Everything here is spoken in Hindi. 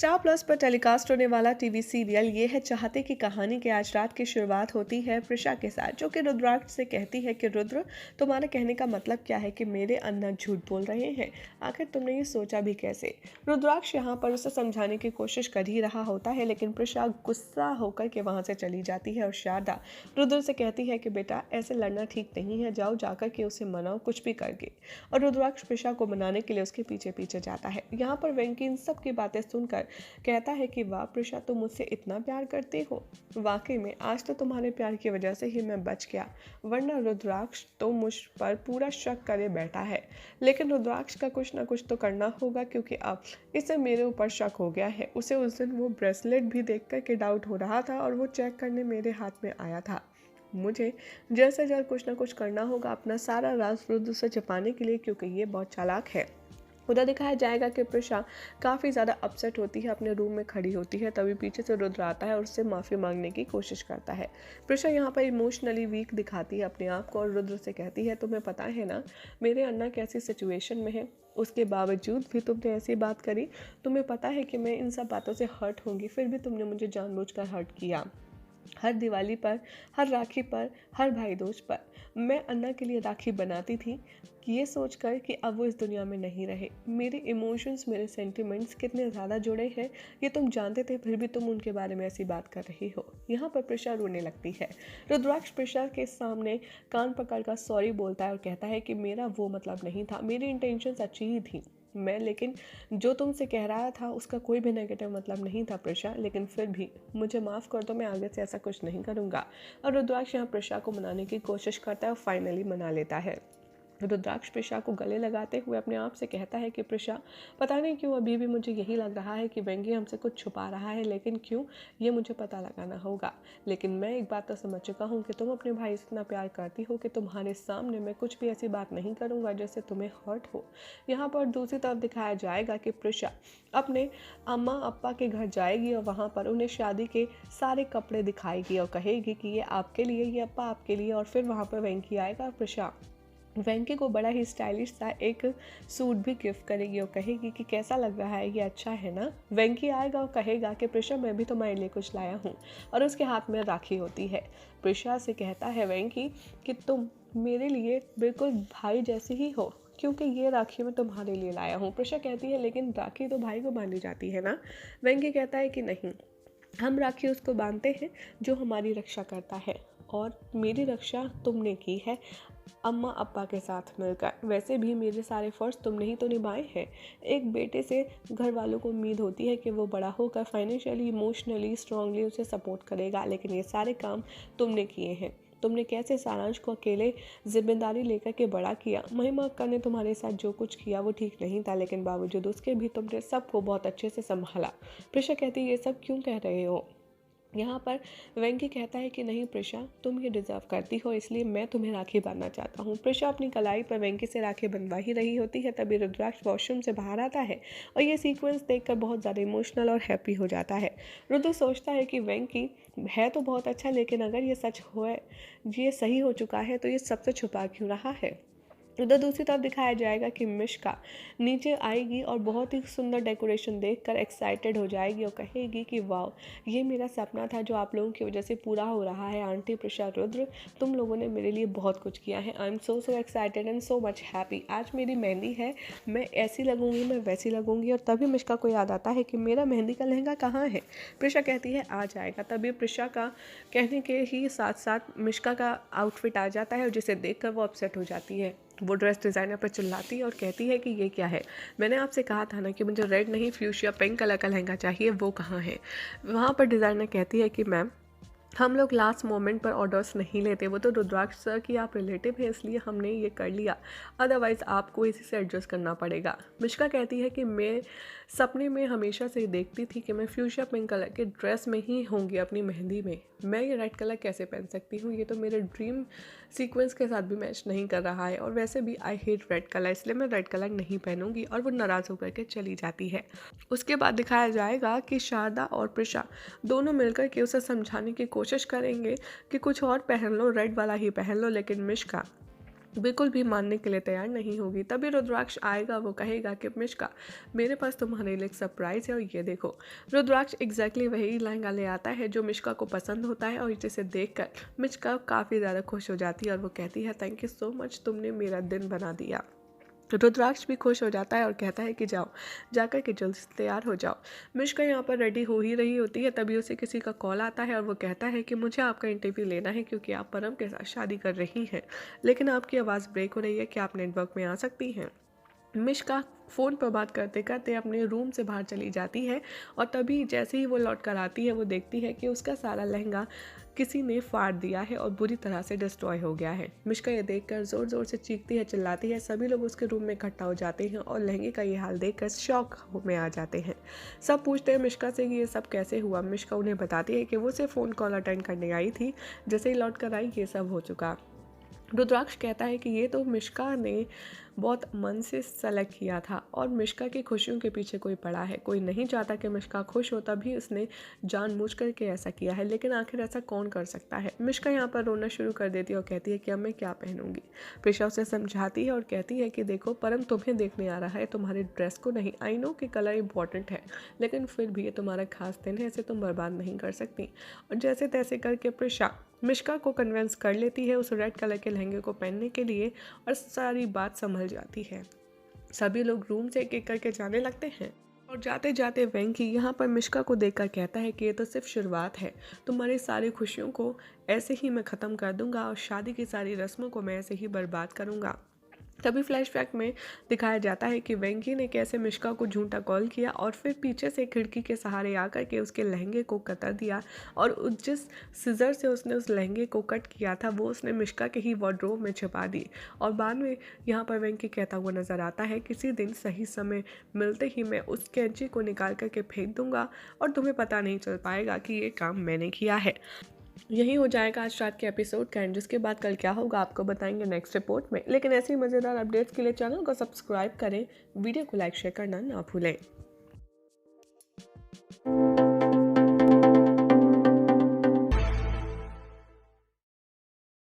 स्टार प्लस पर टेलीकास्ट होने वाला टीवी सीरियल ये है चाहते की कहानी के आज रात की शुरुआत होती है प्रिशा के साथ, जो कि रुद्राक्ष से कहती है कि रुद्र, तुम्हारे कहने का मतलब क्या है कि मेरे अन्ना झूठ बोल रहे हैं। आखिर तुमने ये सोचा भी कैसे। रुद्राक्ष यहाँ पर उसे समझाने की कोशिश कर ही रहा होता है, लेकिन प्रिशा गुस्सा होकर के वहाँ से चली जाती है और शारदा रुद्र से कहती है कि बेटा ऐसे लड़ना ठीक नहीं है, जाओ जाकर के उसे मनाओ कुछ भी करके। और रुद्राक्ष प्रिशा को मनाने के लिए उसके पीछे पीछे जाता है। यहाँ पर वेंकी इन सब की बातें सुनकर कहता है कि वाह प्रिशा, तुम मुझसे इतना प्यार करती हो। वाकई में आज तो तुम्हारे प्यार की वजह से ही मैं बच गया, वरना रुद्राक्ष तो मुझ पर पूरा शक करे बैठा है। लेकिन रुद्राक्ष का कुछ ना कुछ तो करना होगा, क्योंकि अब इसे मेरे ऊपर शक हो गया है। उसे उस दिन वो ब्रेसलेट भी देख कर के डाउट हो रहा था और वो चेक करने मेरे हाथ में आया था। मुझे जल्द से जल्द कुछ ना कुछ करना होगा अपना सारा राज रुद्र से छिपाने के लिए, क्योंकि ये बहुत चालाक है। उधर दिखाया जाएगा कि प्रिशा काफ़ी ज़्यादा अपसेट होती है, अपने रूम में खड़ी होती है। तभी पीछे से रुद्र आता है और उससे माफ़ी मांगने की कोशिश करता है। प्रिशा यहाँ पर इमोशनली वीक दिखाती है अपने आप को और रुद्र से कहती है, तुम्हें पता है ना मेरे अन्ना कैसी सिचुएशन में है, उसके बावजूद भी तुमने ऐसी बात करी। तुम्हें पता है कि मैं इन सब बातों से हर्ट होंगी, फिर भी तुमने मुझे जानबूझकर हर्ट किया। हर दिवाली पर, हर राखी पर, हर भाई दूज पर मैं अन्ना के लिए राखी बनाती थी, कि ये सोचकर कि अब वो इस दुनिया में नहीं रहे। मेरे इमोशंस, मेरे सेंटिमेंट्स कितने ज़्यादा जुड़े हैं ये तुम जानते थे, फिर भी तुम उनके बारे में ऐसी बात कर रही हो। यहाँ पर प्रिशा रोने लगती है। रुद्राक्ष प्रिशा के सामने कान पकड़ कर सॉरी बोलता है और कहता है कि मेरा वो मतलब नहीं था, मेरी इंटेंशंस अच्छी ही थी मैं, लेकिन जो तुमसे कह रहा था उसका कोई भी नेगेटिव मतलब नहीं था प्रिशा, लेकिन फिर भी मुझे माफ़ कर दो, मैं आगे से ऐसा कुछ नहीं करूँगा। और रुद्राक्ष यहाँ प्रिशा को मनाने की कोशिश करता है और फाइनली मना लेता है। रुद्राक्ष प्रिशा को गले लगाते हुए अपने आप से कहता है कि प्रिशा, पता नहीं क्यों अभी भी मुझे यही लग रहा है कि वेंकी हमसे कुछ छुपा रहा है, लेकिन क्यों ये मुझे पता लगाना होगा। लेकिन मैं एक बात तो समझ चुका हूँ कि तुम अपने भाई से इतना प्यार करती हो कि तुम्हारे सामने मैं कुछ भी ऐसी बात नहीं करूँगा जिससे तुम्हें हर्ट हो। यहाँ पर दूसरी तरफ दिखाया जाएगा कि प्रिशा अपने अम्मा अप्पा के घर जाएगी और वहाँ पर उन्हें शादी के सारे कपड़े दिखाएगी और कहेगी कि ये आपके लिए, ये अप्पा आपके लिए। और फिर वहाँ पर वेंकी आएगा और प्रिशा वेंकी को बड़ा ही स्टाइलिश सा एक सूट भी गिफ्ट करेगी और कहेगी कि कैसा लग रहा है, ये अच्छा है ना। वेंकी आएगा और कहेगा कि प्रिशा, मैं भी तुम्हारे लिए कुछ लाया हूँ, और उसके हाथ में राखी होती है। प्रिशा से कहता है वेंकी कि तुम मेरे लिए बिल्कुल भाई जैसी ही हो, क्योंकि ये राखी मैं तुम्हारे लिए लाया हूँ। प्रिशा कहती है लेकिन राखी तो भाई को बांधी जाती है ना। वेंकी कहता है कि नहीं, हम राखी उसको बांधते हैं जो हमारी रक्षा करता है, और मेरी रक्षा तुमने की है अम्मा अप्पा के साथ मिलकर। वैसे भी मेरे सारे फ़र्ज तुमने ही तो निभाए हैं। एक बेटे से घर वालों को उम्मीद होती है कि वो बड़ा होकर फाइनेंशियली, इमोशनली, स्ट्रांगली उसे सपोर्ट करेगा, लेकिन ये सारे काम तुमने किए हैं। तुमने कैसे सारांश को अकेले जिम्मेदारी लेकर के बड़ा किया। महिमा अक्का ने तुम्हारे साथ जो कुछ किया वो ठीक नहीं था, लेकिन बावजूद उसके भी तुमने सबको बहुत अच्छे से संभाला। प्रिशा कहती है ये सब क्यों कह रहे हो। यहाँ पर वेंकी कहता है कि नहीं प्रिशा, तुम ये डिज़र्व करती हो, इसलिए मैं तुम्हें राखी बांधना चाहता हूँ। प्रिशा अपनी कलाई पर वेंकी से राखी बंधवा ही रही होती है, तभी रुद्राक्ष वॉशरूम से बाहर आता है और ये सीक्वेंस देखकर बहुत ज़्यादा इमोशनल और हैप्पी हो जाता है। रुद्र सोचता है कि वेंकी है तो बहुत अच्छा, लेकिन अगर ये सच हो, ये सही हो चुका है, तो ये सबसे छुपा क्यों रहा है। उधर दूसरी तरफ दिखाया जाएगा कि मिश्का नीचे आएगी और बहुत ही सुंदर डेकोरेशन देखकर एक्साइटेड हो जाएगी और कहेगी कि वाह, ये मेरा सपना था जो आप लोगों की वजह से पूरा हो रहा है। आंटी प्रिशा, रुद्र, तुम लोगों ने मेरे लिए बहुत कुछ किया है। I am so excited and so much happy. आज मेरी मेहंदी है, मैं ऐसी लगूंगी, मैं वैसी लगूंगी। और तभी मिश्का को याद आता है कि मेरा मेहंदी का लहंगा कहाँ है। प्रिशा कहती है आ जाएगा। तभी प्रिशा का कहने के ही साथ साथ मिश्का का आउटफिट आ जाता है और जिसे देखकर वो अपसेट हो जाती है। वो ड्रेस डिज़ाइनर पर चिल्लाती है और कहती है कि ये क्या है, मैंने आपसे कहा था ना कि मुझे रेड नहीं फ्यूशिया पिंक कलर का लहंगा चाहिए, वो कहाँ है। वहाँ पर डिज़ाइनर कहती है कि मैम, हम लोग लास्ट मोमेंट पर ऑर्डर्स नहीं लेते, वो तो रुद्राक्ष सर की आप रिलेटिव है इसलिए हमने ये कर लिया, अदरवाइज़ आपको इसी से एडजस्ट करना पड़ेगा। मिश्का कहती है कि मैं सपने में हमेशा से देखती थी कि मैं फ्यूशिया पिंक कलर के ड्रेस में ही होंगी अपनी मेहंदी में, मैं ये रेड कलर कैसे पहन सकती हूँ, ये तो मेरे ड्रीम सीक्वेंस के साथ भी मैच नहीं कर रहा है, और वैसे भी आई हेट रेड कलर, इसलिए मैं रेड कलर नहीं पहनूंगी। और वो नाराज़ होकर के चली जाती है। उसके बाद दिखाया जाएगा कि शारदा और प्रिशा दोनों मिलकर के उसे समझाने की कोशिश करेंगे कि कुछ और पहन लो, रेड वाला ही पहन लो, लेकिन मिश्का बिल्कुल भी मानने के लिए तैयार नहीं होगी। तभी रुद्राक्ष आएगा, वो कहेगा कि मिष्का, मेरे पास तुम्हारे लिए एक सरप्राइज है और ये देखो। रुद्राक्ष एग्जैक्टली वही लहंगा ले आता है जो मिष्का को पसंद होता है और जिसे देखकर मिष्का काफ़ी ज़्यादा खुश हो जाती है और वो कहती है थैंक यू सो मच, तुमने मेरा दिन बना दिया। रुद्राक्ष भी खुश हो जाता है और कहता है कि जाओ, जाकर के जल्द से तैयार हो जाओ। मिष्का यहाँ पर रेडी हो ही रही होती है, तभी उसे किसी का कॉल आता है और वो कहता है कि मुझे आपका इंटरव्यू लेना है क्योंकि आप परम के साथ शादी कर रही हैं, लेकिन आपकी आवाज़ ब्रेक हो रही है, क्या आप नेटवर्क में आ सकती हैं। मिष्का फ़ोन पर बात करते करते अपने रूम से बाहर चली जाती है और तभी जैसे ही वो लौट कर आती है वो देखती है कि उसका सारा लहंगा किसी ने फाड़ दिया है और बुरी तरह से डिस्ट्रॉय हो गया है। मिष्का ये देखकर ज़ोर ज़ोर से चीखती है, चिल्लाती है। सभी लोग उसके रूम में इकट्ठा हो जाते हैं और लहंगे का ये हाल देखकर शॉक में आ जाते हैं। सब पूछते हैं मिष्का से कि ये सब कैसे हुआ। मिष्का उन्हें बताती है कि वो सिर्फ फ़ोन कॉल अटेंड करने आई थी, जैसे ही लौट कर आई ये सब हो चुका। रुद्राक्ष कहता है कि ये तो मिष्का ने बहुत मन से सेलेक्ट किया था और मिष्का की खुशियों के पीछे कोई पड़ा है। कोई नहीं चाहता कि मिष्का खुश हो, तभी उसने जानबूझ करके ऐसा किया है, लेकिन आखिर ऐसा कौन कर सकता है। मिष्का यहाँ पर रोना शुरू कर देती है और कहती है कि अब मैं क्या पहनूंगी। प्रिशा उसे समझाती है और कहती है कि देखो परम तुम्हें देखने आ रहा है, तुम्हारे ड्रेस को नहीं। आई नो कि कलर इंपॉर्टेंट है, लेकिन फिर भी ये तुम्हारा खास दिन है, इसे तुम बर्बाद नहीं कर सकती। और जैसे तैसे करके प्रिशा मिष्का को कन्विंस कर लेती है उस रेड कलर के लहंगे को पहनने के लिए और सारी बात संभल जाती है। सभी लोग रूम से एक एक करके जाने लगते हैं और जाते जाते वेंकी यहाँ पर मिष्का को देखकर कहता है कि ये तो सिर्फ शुरुआत है, तुम्हारी सारी खुशियों को ऐसे ही मैं ख़त्म कर दूंगा और शादी की सारी रस्मों को मैं ऐसे ही बर्बाद करूंगा। तभी फ्लैशबैक में दिखाया जाता है कि वेंकी ने कैसे मिष्का को झूठा कॉल किया और फिर पीछे से खिड़की के सहारे आकर के उसके लहंगे को कतर दिया और जिस सिजर से उसने उस लहंगे को कट किया था वो उसने मिष्का के ही वार्डरोब में छिपा दी। और बाद में यहाँ पर वेंकी कहता हुआ नजर आता है, किसी दिन सही समय मिलते ही मैं उस कैंची को निकाल करके फेंक दूंगा और तुम्हें पता नहीं चल पाएगा कि ये काम मैंने किया है। यही हो जाएगा आज रात के एपिसोड का एंड, जिसके बाद कल क्या होगा आपको बताएंगे नेक्स्ट रिपोर्ट में। लेकिन ऐसी मज़ेदार अपडेट्स के लिए चैनल को सब्सक्राइब करें, वीडियो को लाइक शेयर करना ना भूलें।